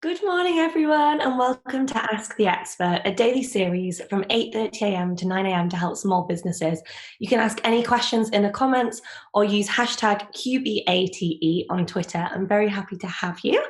Good morning, everyone, and welcome to Ask the Expert, a daily series from 8:30 a.m. to 9 a.m. to help small businesses. You can ask any questions in the comments or use hashtag QBATE on Twitter. I'm very happy to have you.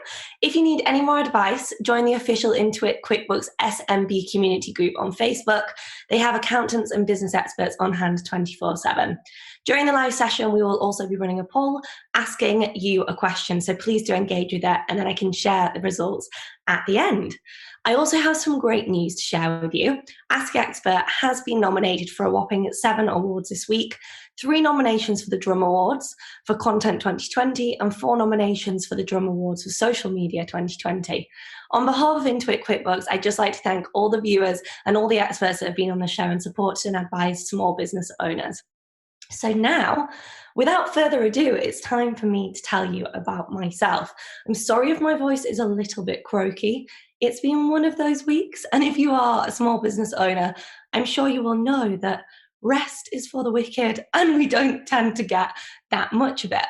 If you need any more advice, join the official Intuit QuickBooks SMB community group on Facebook. They have accountants and business experts on hand 24/7. During the live session, we will also be running a poll asking you a question. So please do engage with that, and then I can share the results at the end. I also have some great news to share with you. Ask Expert has been nominated for a whopping 7 awards this week, 3 nominations for the Drum Awards for Content 2020 and 4 nominations for the Drum Awards for Social Media 2020. On behalf of Intuit QuickBooks, I'd just like to thank all the viewers and all the experts that have been on the show and supported and advised small business owners. So now, without further ado, it's time for me to tell you about myself. I'm sorry if my voice is a little bit croaky. It's been one of those weeks, and if you are a small business owner, I'm sure you will know that rest is for the wicked, and we don't tend to get that much of it.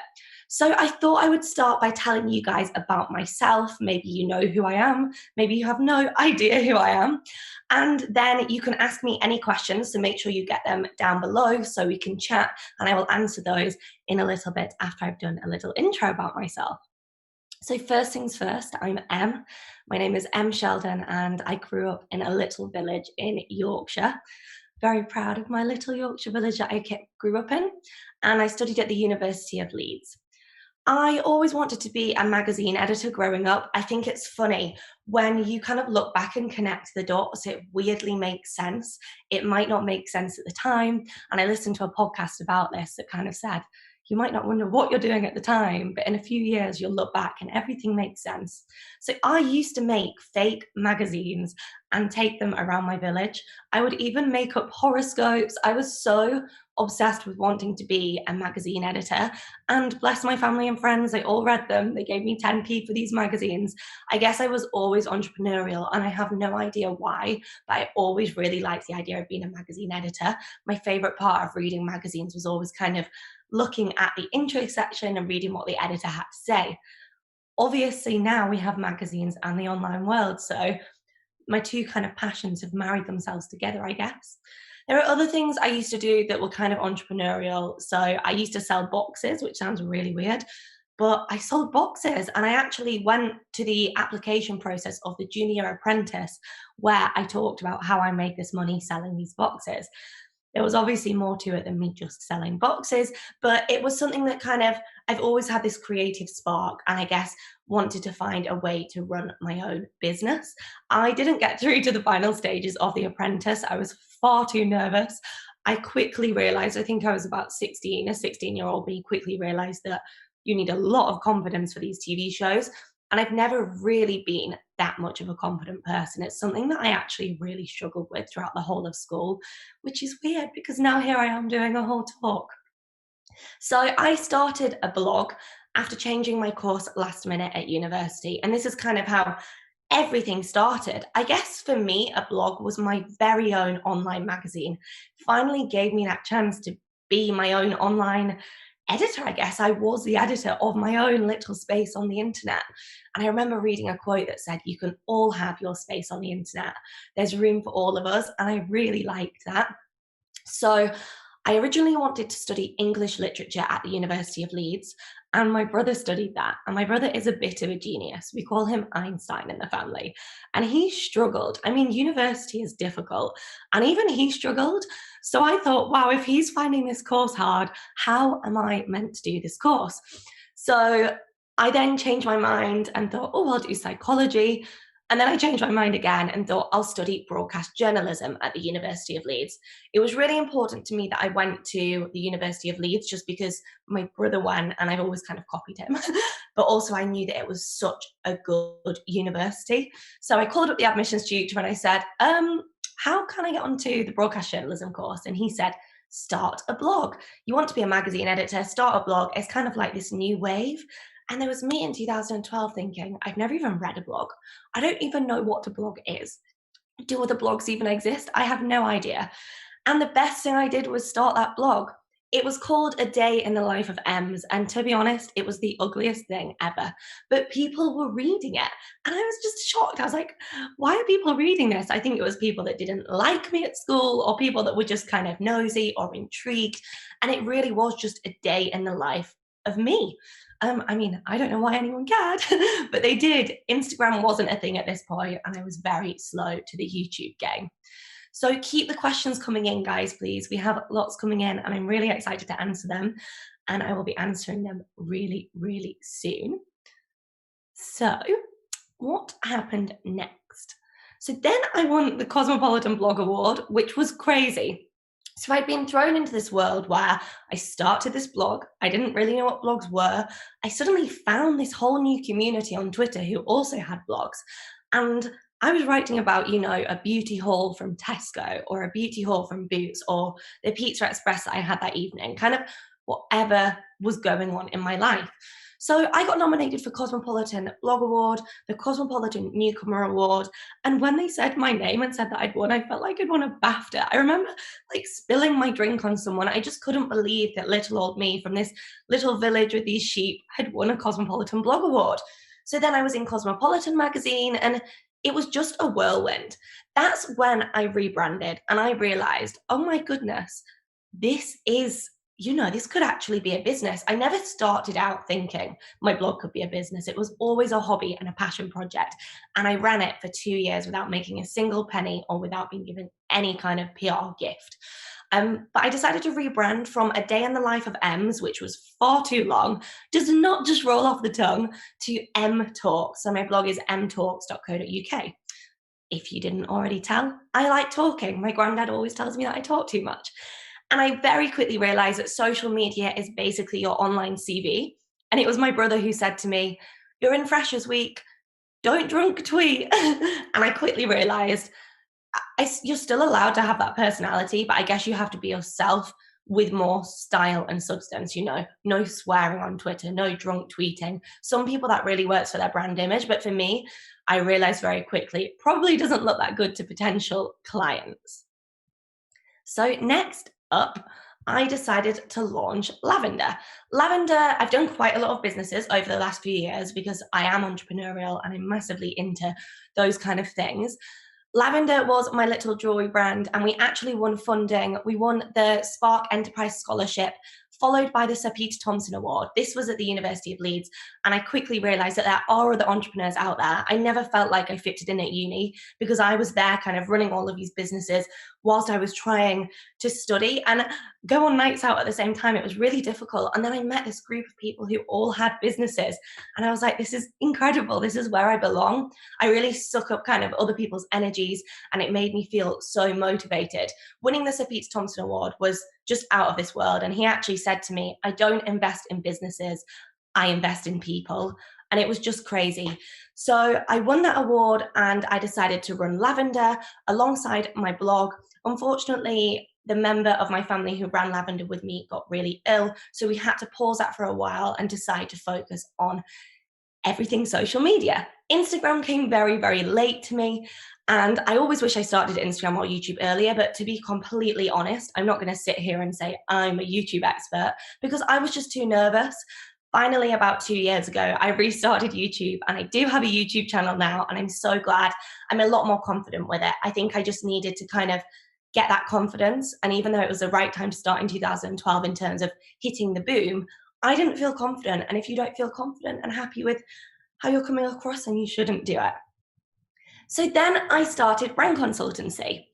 So I thought I would start by telling you guys about myself. Maybe you know who I am, maybe you have no idea who I am. And then you can ask me any questions, so make sure you get them down below so we can chat, and I will answer those in a little bit after I've done a little intro about myself. So first things first, I'm Em. My name is Em Sheldon, and I grew up in a little village in Yorkshire. Very proud of my little Yorkshire village that I grew up in, and I studied at the University of Leeds. I always wanted to be a magazine editor growing up. I think it's funny when you kind of look back and connect the dots, it weirdly makes sense. It might not make sense at the time. And I listened to a podcast about this that kind of said, you might not wonder what you're doing at the time, but in a few years you'll look back and everything makes sense. So I used to make fake magazines and take them around my village. I would even make up horoscopes. I was so obsessed with wanting to be a magazine editor, and bless my family and friends, they all read them. They gave me 10p for these magazines. I guess I was always entrepreneurial, and I have no idea why, but I always really liked the idea of being a magazine editor. My favorite part of reading magazines was always kind of looking at the intro section and reading what the editor had to say. Obviously now we have magazines and the online world, so my two kind of passions have married themselves together, I guess. There are other things I used to do that were kind of entrepreneurial. So I used to sell boxes, which sounds really weird, but I sold boxes, and I actually went to the application process of the junior apprentice where I talked about how I made this money selling these boxes. There was obviously more to it than me just selling boxes, but it was something that kind of, I've always had this creative spark, and I guess wanted to find a way to run my own business. I didn't get through to the final stages of The Apprentice. I was far too nervous. I quickly realized, I think I was about 16, a 16-year-old me quickly realized that you need a lot of confidence for these TV shows. And I've never really been that much of a confident person. It's something that I actually really struggled with throughout the whole of school, which is weird because now here I am doing a whole talk. So I started a blog after changing my course last minute at university. And this is kind of how everything started. I guess for me, a blog was my very own online magazine. Finally gave me that chance to be my own online editor, I guess. I was the editor of my own little space on the internet. And I remember reading a quote that said, you can all have your space on the internet. There's room for all of us. And I really liked that. So I originally wanted to study English literature at the University of Leeds, and my brother studied that. And my brother is a bit of a genius. We call him Einstein in the family. And he struggled. I mean, university is difficult, and even he struggled. So I thought, wow, if he's finding this course hard, how am I meant to do this course? So I then changed my mind and thought, oh, I'll do psychology. And then I changed my mind again and thought I'll study broadcast journalism at the University of Leeds. It was really important to me that I went to the University of Leeds just because my brother went and I've always kind of copied him. But also I knew that it was such a good university. So I called up the admissions tutor and I said, how can I get onto the broadcast journalism course? And he said, start a blog. You want to be a magazine editor, start a blog. It's kind of like this new wave. And there was me in 2012 thinking, I've never even read a blog. I don't even know what a blog is. Do other blogs even exist? I have no idea. And the best thing I did was start that blog. It was called A Day in the Life of Ems, and to be honest, it was the ugliest thing ever. But people were reading it, and I was just shocked. I was like, why are people reading this? I think it was people that didn't like me at school, or people that were just kind of nosy or intrigued. And it really was just a day in the life of me. I mean, I don't know why anyone cared, but they did. Instagram wasn't a thing at this point, and I was very slow to the YouTube game. So keep the questions coming in, guys, please. We have lots coming in, and I'm really excited to answer them. And I will be answering them really, really soon. So, what happened next? So then I won the Cosmopolitan Blog Award, which was crazy. So I'd been thrown into this world where I started this blog. I didn't really know what blogs were. I suddenly found this whole new community on Twitter who also had blogs. And I was writing about, a beauty haul from Tesco or a beauty haul from Boots or the Pizza Express that I had that evening, kind of whatever was going on in my life. So I got nominated for Cosmopolitan Blog Award, the Cosmopolitan Newcomer Award, and when they said my name and said that I'd won, I felt like I'd won a BAFTA. I remember spilling my drink on someone. I just couldn't believe that little old me from this little village with these sheep had won a Cosmopolitan Blog Award. So then I was in Cosmopolitan magazine, and it was just a whirlwind. That's when I rebranded and I realized, oh my goodness, this is, this could actually be a business. I never started out thinking my blog could be a business. It was always a hobby and a passion project. And I ran it for 2 years without making a single penny or without being given any kind of PR gift. But I decided to rebrand from A Day in the Life of Ems, which was far too long, does not just roll off the tongue, to Em Talks. So my blog is emtalks.co.uk. If you didn't already tell, I like talking. My granddad always tells me that I talk too much. And I very quickly realized that social media is basically your online CV. And it was my brother who said to me, "You're in Freshers Week, don't drunk tweet." And I quickly realized you're still allowed to have that personality, but I guess you have to be yourself with more style and substance, no swearing on Twitter, no drunk tweeting. Some people that really works for their brand image, but for me, I realized very quickly it probably doesn't look that good to potential clients. So next up, I decided to launch Lavender. Lavender, I've done quite a lot of businesses over the last few years because I am entrepreneurial and I'm massively into those kind of things. Lavender was my little jewelry brand, and we actually won funding. We won the Spark Enterprise Scholarship, followed by the Sir Peter Thomson Award. This was at the University of Leeds, and I quickly realized that there are other entrepreneurs out there. I never felt like I fitted in at uni because I was there kind of running all of these businesses whilst I was trying to study and go on nights out at the same time. It was really difficult. And then I met this group of people who all had businesses, and I was like, this is incredible. This is where I belong. I really suck up kind of other people's energies, and it made me feel so motivated. Winning the Sir Peter Thomson Award was just out of this world. And he actually said to me, "I don't invest in businesses, I invest in people." And it was just crazy. So I won that award and I decided to run Lavender alongside my blog. Unfortunately, the member of my family who ran Lavender with me got really ill. So we had to pause that for a while and decide to focus on everything social media. Instagram came very, very late to me. And I always wish I started Instagram or YouTube earlier, but to be completely honest, I'm not going to sit here and say I'm a YouTube expert because I was just too nervous. Finally, about 2 years ago, I restarted YouTube, and I do have a YouTube channel now, and I'm so glad. I'm a lot more confident with it. I think I just needed to kind of get that confidence. And even though it was the right time to start in 2012 in terms of hitting the boom, I didn't feel confident. And if you don't feel confident and happy with how you're coming across, then you shouldn't do it. So then I started brand consultancy,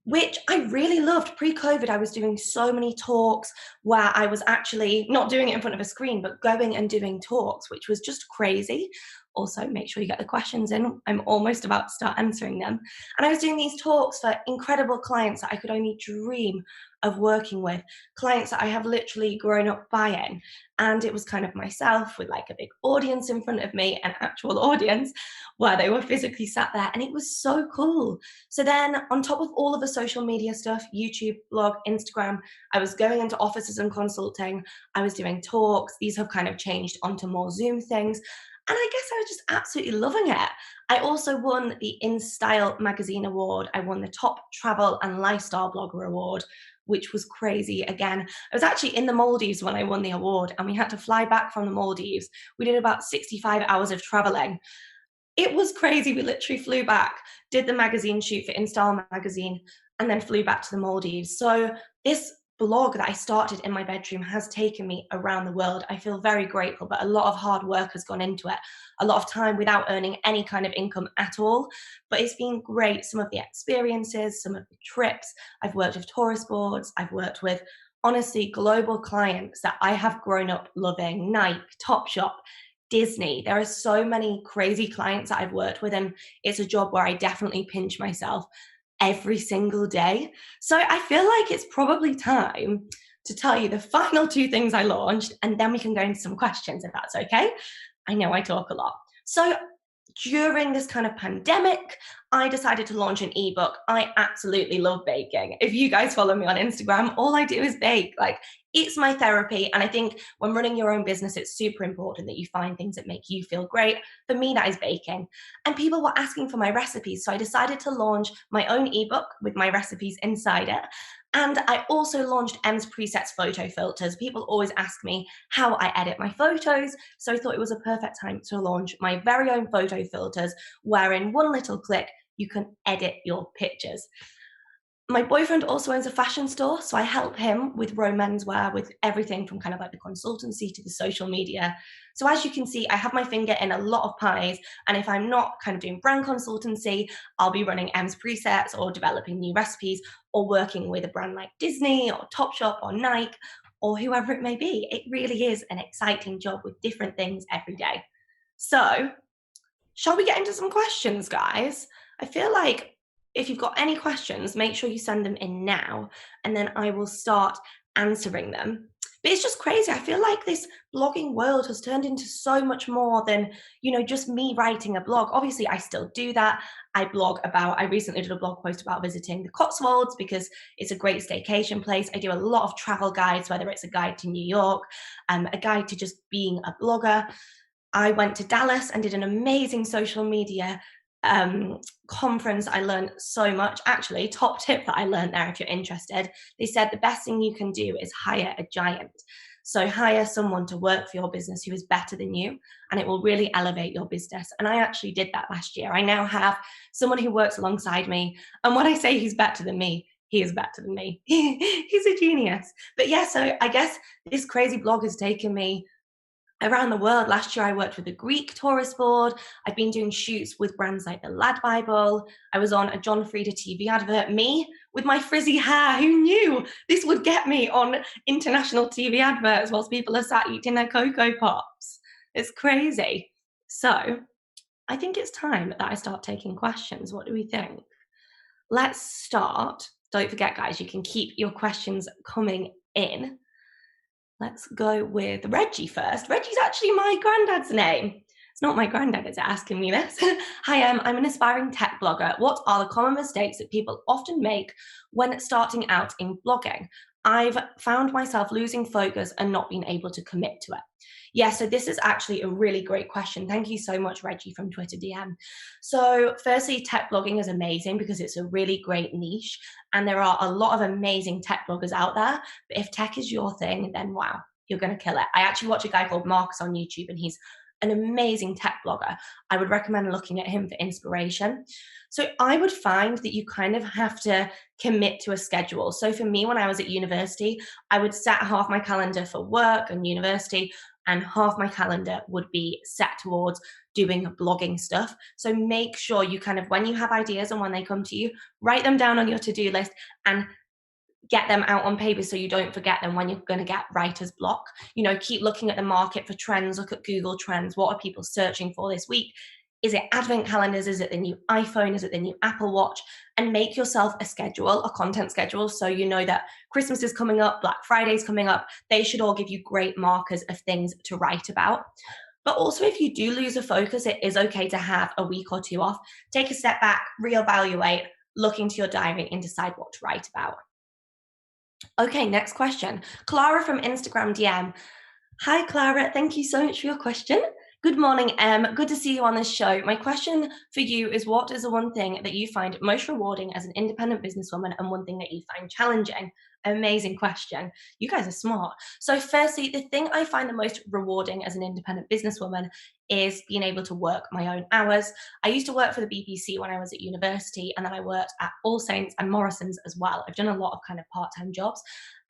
which I really loved. Pre-COVID, I was doing so many talks where I was actually not doing it in front of a screen, but going and doing talks, which was just crazy. Also, make sure you get the questions in. I'm almost about to start answering them. And I was doing these talks for incredible clients that I could only dream of working with, clients that I have literally grown up buying. And it was kind of myself with like a big audience in front of me, an actual audience where they were physically sat there. And it was so cool. So then on top of all of the social media stuff, YouTube, blog, Instagram, I was going into offices and consulting. I was doing talks. These have kind of changed onto more Zoom things. And I guess I was just absolutely loving it. I also won the In Style magazine award. I won the top travel and lifestyle blogger award, which was crazy. Again, I was actually in the Maldives when I won the award, and we had to fly back from the Maldives. We did about 65 hours of traveling. It was crazy. We literally flew back, did the magazine shoot for InStyle magazine, and then flew back to the Maldives. So this blog that I started in my bedroom has taken me around the world. I feel very grateful, but a lot of hard work has gone into it. A lot of time without earning any kind of income at all. But it's been great. Some of the experiences, some of the trips. I've worked with tourist boards. I've worked with, honestly, global clients that I have grown up loving. Nike, Topshop, Disney. There are so many crazy clients that I've worked with, and it's a job where I definitely pinch myself every single day. So I feel like it's probably time to tell you the final two things I launched, and then we can go into some questions if that's okay. I know I talk a lot. So during this kind of pandemic, I decided to launch an ebook. I absolutely love baking. If you guys follow me on Instagram, all I do is bake. Like, it's my therapy. And I think when running your own business, it's super important that you find things that make you feel great. For me, that is baking. And people were asking for my recipes. So I decided to launch my own ebook with my recipes inside it. And I also launched Em's Presets photo filters. People always ask me how I edit my photos. So I thought it was a perfect time to launch my very own photo filters, where in one little click, you can edit your pictures. My boyfriend also owns a fashion store, so I help him with menswear, with everything from kind of like the consultancy to the social media. So as you can see, I have my finger in a lot of pies, and if I'm not kind of doing brand consultancy, I'll be running Em's Presets or developing new recipes or working with a brand like Disney or Topshop or Nike or whoever it may be. It really is an exciting job with different things every day. So, shall we get into some questions, guys? I feel like if you've got any questions, make sure you send them in now, and then I will start answering them. But it's just crazy. I feel like this blogging world has turned into so much more than, just me writing a blog. Obviously, I still do that. I recently did a blog post about visiting the Cotswolds because it's a great staycation place. I do a lot of travel guides, whether it's a guide to New York, a guide to just being a blogger. I went to Dallas and did an amazing social media conference. I learned so much. Actually, top tip that I learned there, if you're interested, they said the best thing you can do is hire a giant. So hire someone to work for your business who is better than you, and it will really elevate your business. And I actually did that last year. I now have someone who works alongside me, and when I say he's better than me, he is better than me. He's a genius. But yeah, so I guess this crazy blog has taken me around the world. Last year, I worked with a Greek tourist board. I've been doing shoots with brands like the Lad Bible. I was on a John Frieda TV advert. Me with my frizzy hair. Who knew this would get me on international TV adverts whilst people are sat eating their Cocoa Pops? It's crazy. So I think it's time that I start taking questions. What do we think? Let's start. Don't forget, guys, you can keep your questions coming in. Let's go with Reggie first. Reggie's actually my granddad's name. It's not my granddad that's asking me this. Hi, I'm an aspiring tech blogger. What are the common mistakes that people often make when starting out in blogging? I've found myself losing focus and not being able to commit to it. Yeah, so this is actually a really great question. Thank you so much, Reggie, from Twitter DM. So firstly, tech blogging is amazing because it's a really great niche, and there are a lot of amazing tech bloggers out there. But if tech is your thing, then wow, you're going to kill it. I actually watch a guy called Marcus on YouTube, and he's an amazing tech blogger. I would recommend looking at him for inspiration. So I would find that you kind of have to commit to a schedule. So for me, when I was at university, I would set half my calendar for work and university, and half my calendar would be set towards doing blogging stuff. So make sure you kind of, when you have ideas and when they come to you, write them down on your to-do list and get them out on paper so you don't forget them when you're going to get writer's block. Keep looking at the market for trends, look at Google Trends. What are people searching for this week? Is it advent calendars? Is it the new iPhone? Is it the new Apple Watch? And make yourself a schedule, a content schedule, so you know that Christmas is coming up, Black Friday is coming up. They should all give you great markers of things to write about. But also, if you do lose a focus, it is okay to have a week or two off. Take a step back, reevaluate, look into your diary and decide what to write about. Okay, next question. Clara from Instagram DM. Hi, Clara. Thank you so much for your question. Good morning, Em. Good to see you on this show. My question for you is, what is the one thing that you find most rewarding as an independent businesswoman and one thing that you find challenging? Amazing question. You guys are smart. So, firstly, the thing I find the most rewarding as an independent businesswoman is being able to work my own hours. I used to work for the BBC when I was at university, and then I worked at All Saints and Morrison's as well. I've done a lot of kind of part time jobs,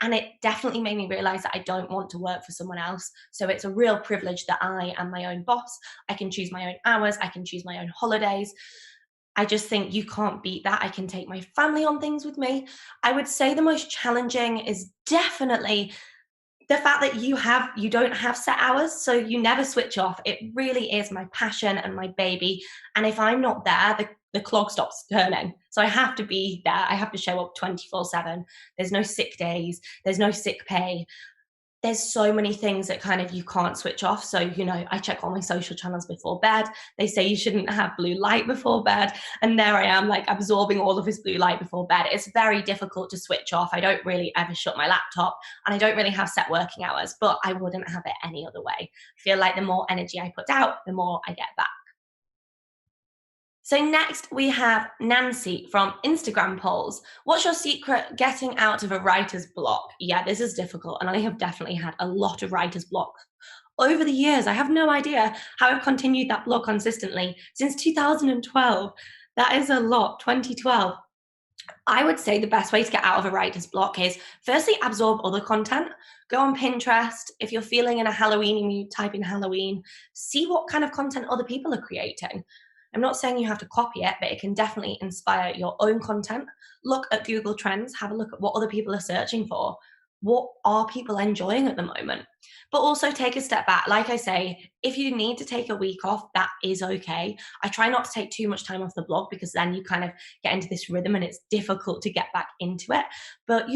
and it definitely made me realize that I don't want to work for someone else. So, it's a real privilege that I am my own boss. I can choose my own hours, I can choose my own holidays. I just think you can't beat that. I can take my family on things with me. I would say the most challenging is definitely the fact that you don't have set hours, so you never switch off. It really is my passion and my baby. And if I'm not there, the clock stops turning. So I have to be there. I have to show up 24/7. There's no sick days, there's no sick pay. There's so many things that kind of you can't switch off. So, I check all my social channels before bed. They say you shouldn't have blue light before bed. And there I am, like absorbing all of this blue light before bed. It's very difficult to switch off. I don't really ever shut my laptop, and I don't really have set working hours, but I wouldn't have it any other way. I feel like the more energy I put out, the more I get back. So next we have Nancy from Instagram polls. What's your secret getting out of a writer's block? Yeah, this is difficult, and I have definitely had a lot of writer's block over the years. I have no idea how I've continued that blog consistently since 2012. That is a lot, 2012. I would say the best way to get out of a writer's block is firstly absorb other content. Go on Pinterest. If you're feeling in a Halloween mood, type in Halloween. See what kind of content other people are creating. I'm not saying you have to copy it, but it can definitely inspire your own content. Look at Google Trends, have a look at what other people are searching for. What are people enjoying at the moment? But also take a step back. Like I say, if you need to take a week off, that is okay. I try not to take too much time off the blog because then you kind of get into this rhythm and it's difficult to get back into it. But,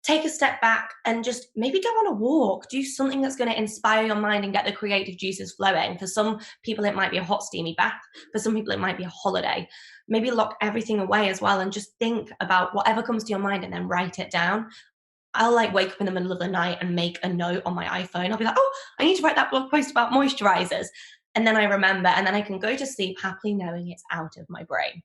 take a step back and just maybe go on a walk. Do something that's going to inspire your mind and get the creative juices flowing. For some people, it might be a hot, steamy bath. For some people, it might be a holiday. Maybe lock everything away as well and just think about whatever comes to your mind and then write it down. I'll like wake up in the middle of the night and make a note on my iPhone. I'll be like, oh, I need to write that blog post about moisturizers. And then I remember, and then I can go to sleep happily knowing it's out of my brain.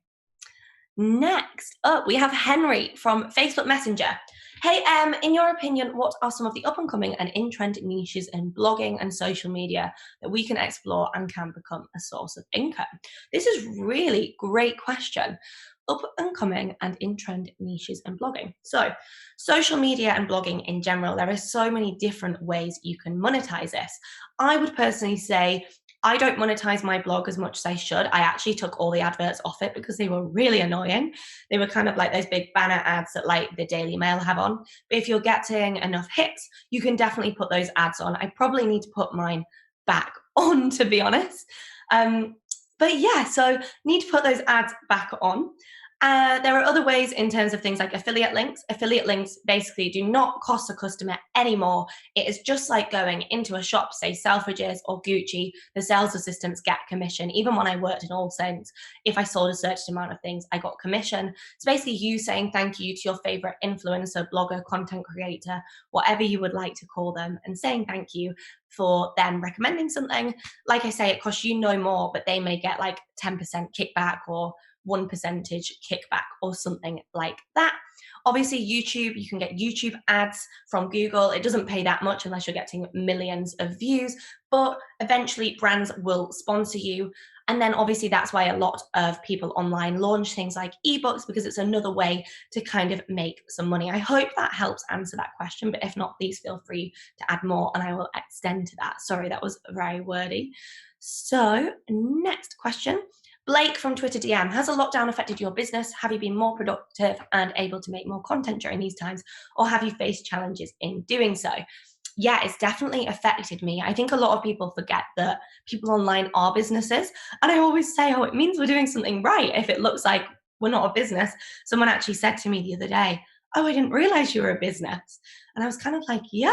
Next up, we have Henry from Facebook Messenger. Hey, in your opinion, what are some of the up and coming and in trend niches in blogging and social media that we can explore and can become a source of income? This is really great question. Up and coming and in trend niches in blogging. So, social media and blogging in general, there are so many different ways you can monetize this. I would personally say I don't monetize my blog as much as I should. I actually took all the adverts off it because they were really annoying. They were kind of like those big banner ads that like the Daily Mail have on. But if you're getting enough hits, you can definitely put those ads on. I probably need to put mine back on, to be honest. But yeah, so need to put those ads back on. There are other ways in terms of things like affiliate links. Affiliate links basically do not cost a customer anymore. It is just like going into a shop, say Selfridges or Gucci. The sales assistants get commission. Even when I worked in All Saints, if I sold a certain amount of things, I got commission. It's basically you saying thank you to your favorite influencer, blogger, content creator, whatever you would like to call them, and saying thank you for them recommending something. Like I say, it costs you no more, but they may get like 10% kickback or 1% kickback or something like that. Obviously, YouTube, you can get YouTube ads from Google. It doesn't pay that much unless you're getting millions of views, but eventually brands will sponsor you. And then obviously that's why a lot of people online launch things like ebooks, because it's another way to kind of make some money. I hope that helps answer that question, but if not, please feel free to add more and I will extend to that. Sorry, that was very wordy. So next question. Blake from Twitter DM, has a lockdown affected your business? Have you been more productive and able to make more content during these times? Or have you faced challenges in doing so? Yeah, it's definitely affected me. I think a lot of people forget that people online are businesses. And I always say, oh, it means we're doing something right if it looks like we're not a business. Someone actually said to me the other day, oh, I didn't realize you were a business. And I was kind of like, yeah.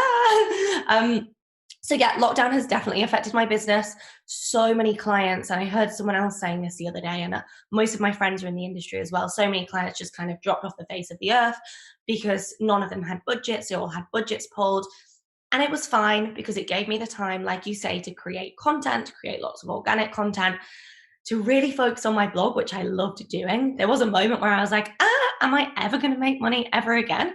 So yeah, lockdown has definitely affected my business. So many clients, and I heard someone else saying this the other day, and most of my friends are in the industry as well. So many clients just kind of dropped off the face of the earth because none of them had budgets. They all had budgets pulled. And it was fine because it gave me the time, like you say, to create content, to create lots of organic content, to really focus on my blog, which I loved doing. There was a moment where I was like, am I ever going to make money ever again?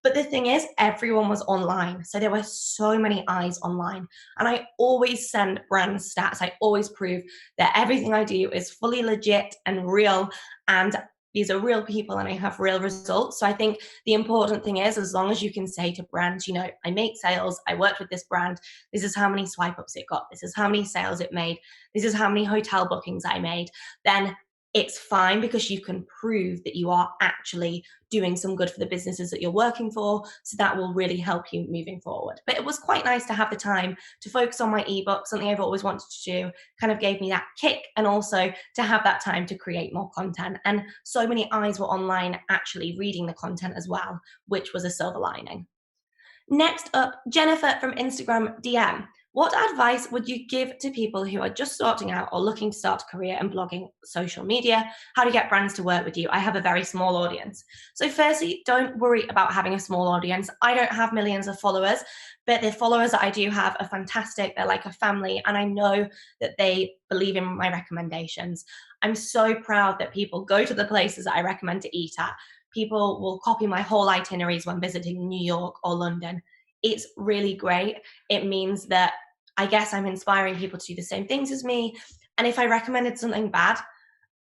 But the thing is, everyone was online. So there were so many eyes online. And I always send brand stats. I always prove that everything I do is fully legit and real. And these are real people and I have real results. So I think the important thing is, as long as you can say to brands, you know, I make sales, I worked with this brand, this is how many swipe ups it got, this is how many sales it made, this is how many hotel bookings I made, then it's fine because you can prove that you are actually doing some good for the businesses that you're working for. So that will really help you moving forward. But it was quite nice to have the time to focus on my ebook, something I've always wanted to do, kind of gave me that kick, and also to have that time to create more content. And so many eyes were online actually reading the content as well, which was a silver lining. Next up, Jennifer from Instagram DM. What advice would you give to people who are just starting out or looking to start a career in blogging, social media? How to get brands to work with you? I have a very small audience. So firstly, don't worry about having a small audience. I don't have millions of followers, but the followers that I do have are fantastic. They're like a family, and I know that they believe in my recommendations. I'm so proud that people go to the places that I recommend to eat at. People will copy my whole itineraries when visiting New York or London. It's really great. It means that I guess I'm inspiring people to do the same things as me. And if I recommended something bad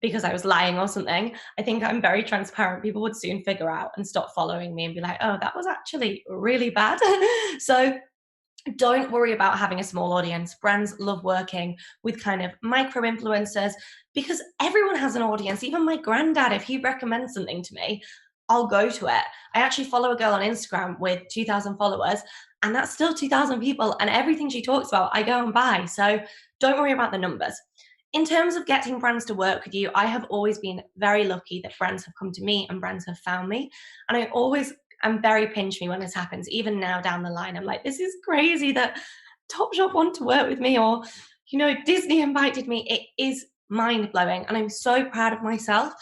because I was lying or something, I think I'm very transparent. People would soon figure out and stop following me and be like, oh, that was actually really bad. So don't worry about having a small audience. Brands love working with kind of micro influencers because everyone has an audience. Even my granddad, if he recommends something to me, I'll go to it. I actually follow a girl on Instagram with 2,000 followers, and that's still 2,000 people. And everything she talks about, I go and buy. So don't worry about the numbers. In terms of getting brands to work with you, I have always been very lucky that brands have come to me and brands have found me. And I'm very pinch me when this happens. Even now down the line, I'm like, this is crazy that Topshop want to work with me, or, you know, Disney invited me. It is mind blowing. And I'm so proud of myself.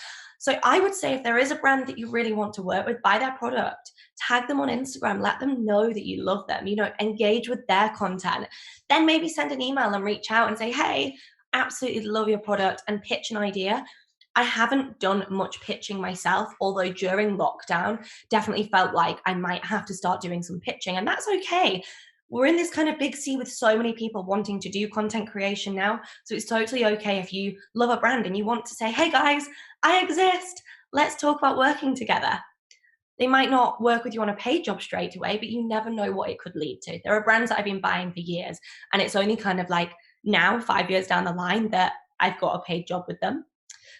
So I would say if there is a brand that you really want to work with, buy their product, tag them on Instagram, let them know that you love them, you know, engage with their content. Then maybe send an email and reach out and say, hey, absolutely love your product, and pitch an idea. I haven't done much pitching myself, although during lockdown, definitely felt like I might have to start doing some pitching, and that's okay. We're in this kind of big sea with so many people wanting to do content creation now. So it's totally okay if you love a brand and you want to say, hey guys, I exist. Let's talk about working together. They might not work with you on a paid job straight away, but you never know what it could lead to. There are brands that I've been buying for years, and it's only kind of like now, 5 years down the line, that I've got a paid job with them.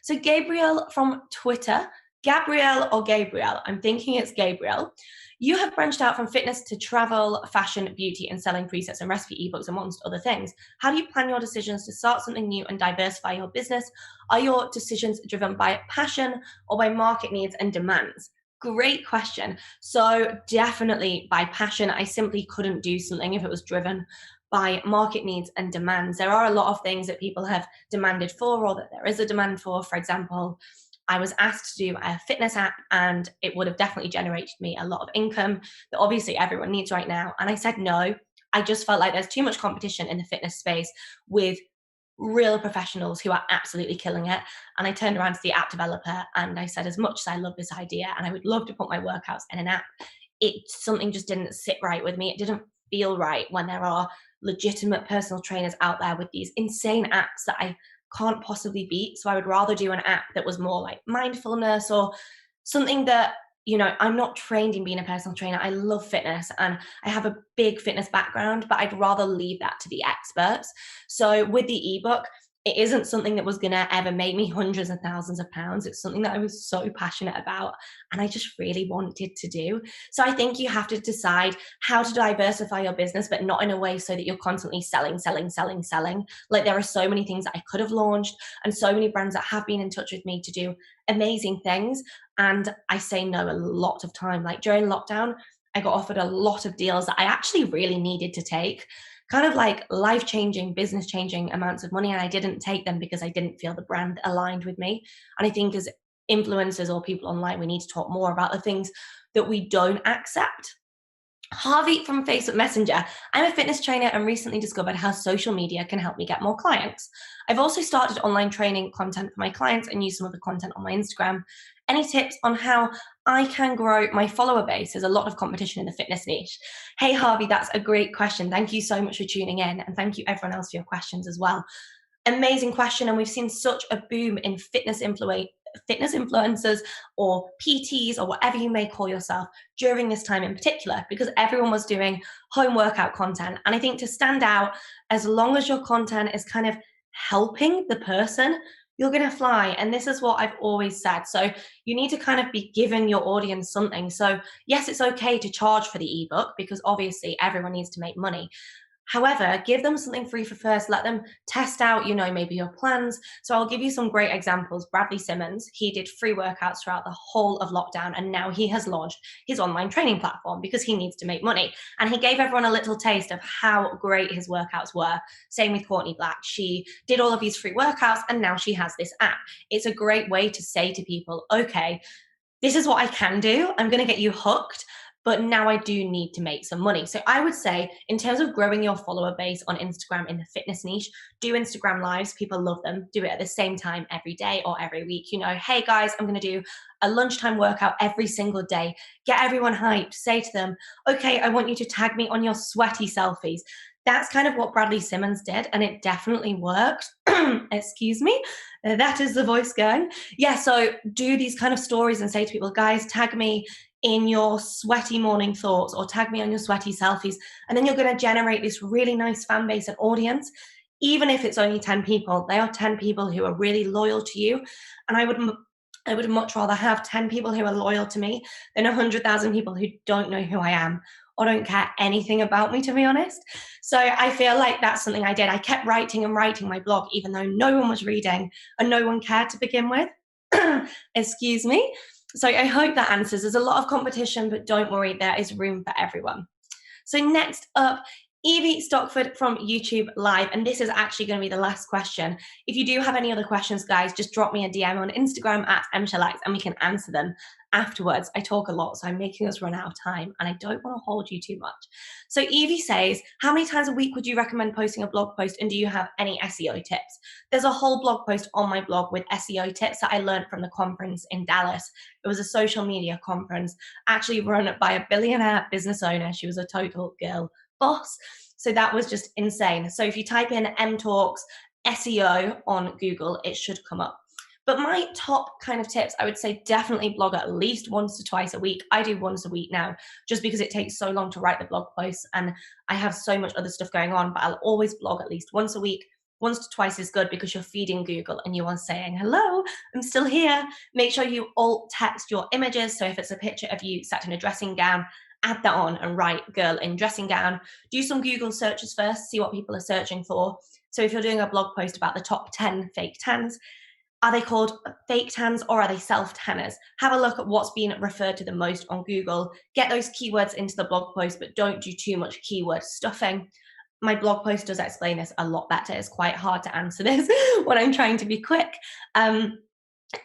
So Gabriel from Twitter, Gabrielle or Gabriel, I'm thinking it's Gabriel. You have branched out from fitness to travel, fashion, beauty, and selling presets and recipe ebooks, amongst other things. How do you plan your decisions to start something new and diversify your business? Are your decisions driven by passion or by market needs and demands? Great question. So definitely by passion. I simply couldn't do something if it was driven by market needs and demands. There are a lot of things that people have demanded for, or that there is a demand for. For example, I was asked to do a fitness app, and it would have definitely generated me a lot of income that obviously everyone needs right now. And I said no. I just felt like there's too much competition in the fitness space with real professionals who are absolutely killing it. And I turned around to the app developer and I said, as much as I love this idea and I would love to put my workouts in an app, something just didn't sit right with me. It didn't feel right when there are legitimate personal trainers out there with these insane apps that I can't possibly beat. So I would rather do an app that was more like mindfulness, or something that, you know, I'm not trained in being a personal trainer. I love fitness and I have a big fitness background, but I'd rather leave that to the experts. So with the ebook, it isn't something that was going to ever make me hundreds of thousands of pounds. It's something that I was so passionate about and I just really wanted to do. So I think you have to decide how to diversify your business, but not in a way so that you're constantly selling. Like, there are so many things that I could have launched and so many brands that have been in touch with me to do amazing things. And I say no a lot of time. Like during lockdown, I got offered a lot of deals that I actually really needed to take, kind of like life-changing, business-changing amounts of money. And I didn't take them because I didn't feel the brand aligned with me. And I think as influencers or people online, we need to talk more about the things that we don't accept. Harvey from Facebook Messenger. I'm a fitness trainer and recently discovered how social media can help me get more clients. I've also started online training content for my clients and use some of the content on my Instagram. Any tips on how I can grow my follower base. There's a lot of competition in the fitness niche. Hey, Harvey, that's a great question. Thank you so much for tuning in. And thank you everyone else for your questions as well. Amazing question. And we've seen such a boom in fitness influencers or PTs or whatever you may call yourself during this time in particular, because everyone was doing home workout content. And I think to stand out, as long as your content is kind of helping the person, you're going to fly. And this is what I've always said. So you need to kind of be giving your audience something. So yes, it's okay to charge for the ebook because obviously everyone needs to make money. However, give them something free for first. Let them test out, maybe your plans. So I'll give you some great examples. Bradley Simmons, he did free workouts throughout the whole of lockdown, and now he has launched his online training platform because he needs to make money. And he gave everyone a little taste of how great his workouts were. Same with Courtney Black. She did all of these free workouts, and now she has this app. It's a great way to say to people, okay, this is what I can do. I'm going to get you hooked, but now I do need to make some money. So I would say in terms of growing your follower base on Instagram in the fitness niche, do Instagram lives. People love them. Do it at the same time every day or every week. Hey guys, I'm going to do a lunchtime workout every single day. Get everyone hyped. Say to them, okay, I want you to tag me on your sweaty selfies. That's kind of what Bradley Simmons did, and it definitely worked. Excuse me. That is the voice going. Yeah, so do these kind of stories and say to people, guys, tag me in your sweaty morning thoughts or tag me on your sweaty selfies. And then you're going to generate this really nice fan base and audience. Even if it's only 10 people, they are 10 people who are really loyal to you. And I would much rather have 10 people who are loyal to me than 100,000 people who don't know who I am or don't care anything about me, to be honest. So I feel like that's something I did. I kept writing and writing my blog, even though no one was reading and no one cared to begin with. Excuse me. So I hope that answers. There's a lot of competition, but don't worry, there is room for everyone. So next up, Evie Stockford from YouTube Live, and this is actually going to be the last question. If you do have any other questions, guys, just drop me a DM on Instagram at Em Sheldon and we can answer them afterwards. I talk a lot, so I'm making us run out of time and I don't want to hold you too much. So Evie says, how many times a week would you recommend posting a blog post, and do you have any SEO tips? There's a whole blog post on my blog with SEO tips that I learned from the conference in Dallas. It was a social media conference actually run by a billionaire business owner. She was a total girl boss. So that was just insane. So if you type in M Talks SEO on Google, it should come up. But my top kind of tips, I would say definitely blog at least once to twice a week. I do once a week now, just because it takes so long to write the blog posts and I have so much other stuff going on, but I'll always blog at least once a week. Once to twice is good because you're feeding Google and you are saying, hello, I'm still here. Make sure you alt text your images. So if it's a picture of you sat in a dressing gown, add that on and write girl in dressing gown. Do some Google searches first, see what people are searching for. So if you're doing a blog post about the top 10 fake tans, are they called fake tans or are they self-tanners? Have a look at what's being referred to the most on Google. Get those keywords into the blog post, but don't do too much keyword stuffing. My blog post does explain this a lot better. It's quite hard to answer this when I'm trying to be quick.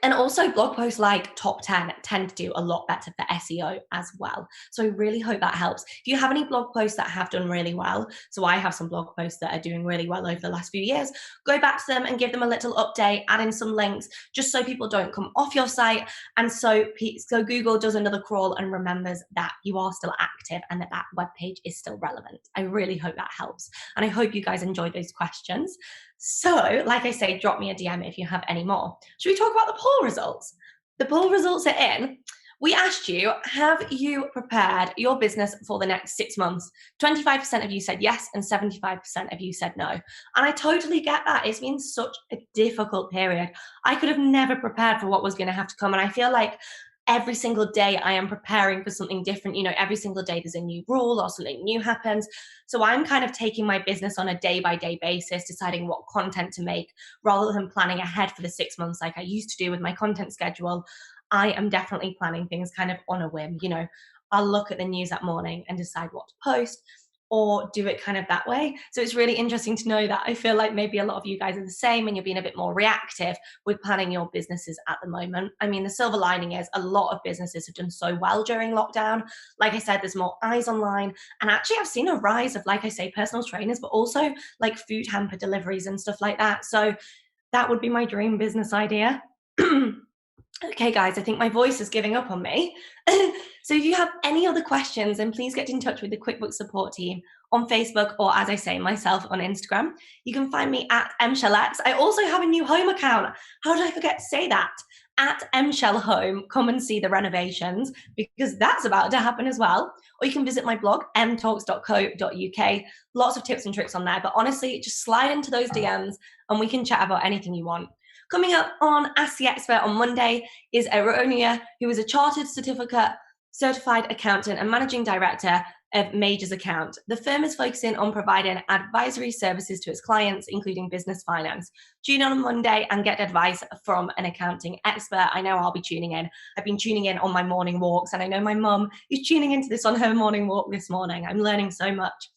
And also blog posts like top 10 tend to do a lot better for SEO as well. So I really hope that helps. If you have any blog posts that have done really well, so I have some blog posts that are doing really well over the last few years, go back to them and give them a little update, add in some links, just so people don't come off your site. And so Google does another crawl and remembers that you are still active and that webpage is still relevant. I really hope that helps. And I hope you guys enjoyed those questions. So, like I say, drop me a DM if you have any more. Should we talk about the poll results? The poll results are in. We asked you, have you prepared your business for the next 6 months? 25% of you said yes and 75% of you said no. And I totally get that. It's been such a difficult period. I could have never prepared for what was going to have to come. And I feel like every single day I am preparing for something different. Every single day there's a new rule or something new happens. So I'm kind of taking my business on a day-by-day basis, deciding what content to make rather than planning ahead for the 6 months like I used to do with my content schedule. I am definitely planning things kind of on a whim. I'll look at the news that morning and decide what to post, or do it kind of that way. So it's really interesting to know that. I feel like maybe a lot of you guys are the same and you're being a bit more reactive with planning your businesses at the moment. I mean, the silver lining is a lot of businesses have done so well during lockdown. Like I said, there's more eyes online. And actually, I've seen a rise of, like I say, personal trainers, but also like food hamper deliveries and stuff like that. So that would be my dream business idea. Okay, guys, I think my voice is giving up on me. So if you have any other questions, then please get in touch with the QuickBooks support team on Facebook, or as I say, myself on Instagram. You can find me at mshellx. I also have a new home account. How did I forget to say that? At mshellhome. Come and see the renovations, because that's about to happen as well. Or you can visit my blog, mtalks.co.uk. Lots of tips and tricks on there. But honestly, just slide into those DMs and we can chat about anything you want. Coming up on Ask the Expert on Monday is Aronia, who is a chartered certified accountant and managing director of Majors Account. The firm is focusing on providing advisory services to its clients, including business finance. Tune in on Monday and get advice from an accounting expert. I know I'll be tuning in. I've been tuning in on my morning walks, and I know my mum is tuning into this on her morning walk this morning. I'm learning so much.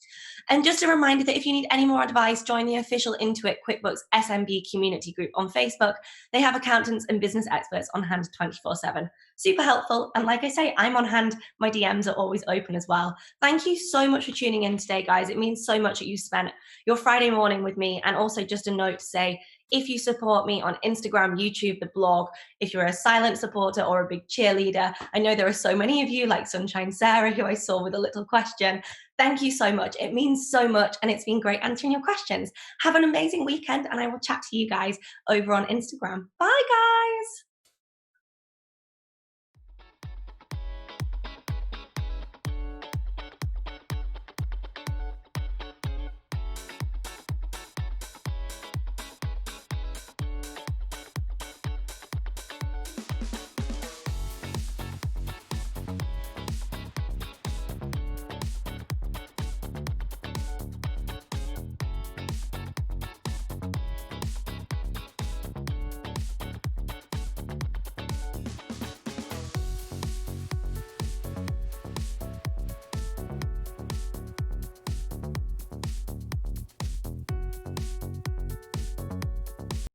And just a reminder that if you need any more advice, join the official Intuit QuickBooks SMB community group on Facebook. They have accountants and business experts on hand 24/7. Super helpful. And like I say, I'm on hand. My DMs are always open as well. Thank you so much for tuning in today, guys. It means so much that you spent your Friday morning with me. And also just a note to say, if you support me on Instagram, YouTube, the blog, if you're a silent supporter or a big cheerleader, I know there are so many of you, like Sunshine Sarah, who I saw with a little question. Thank you so much. It means so much, and it's been great answering your questions. Have an amazing weekend, and I will chat to you guys over on Instagram. Bye, guys.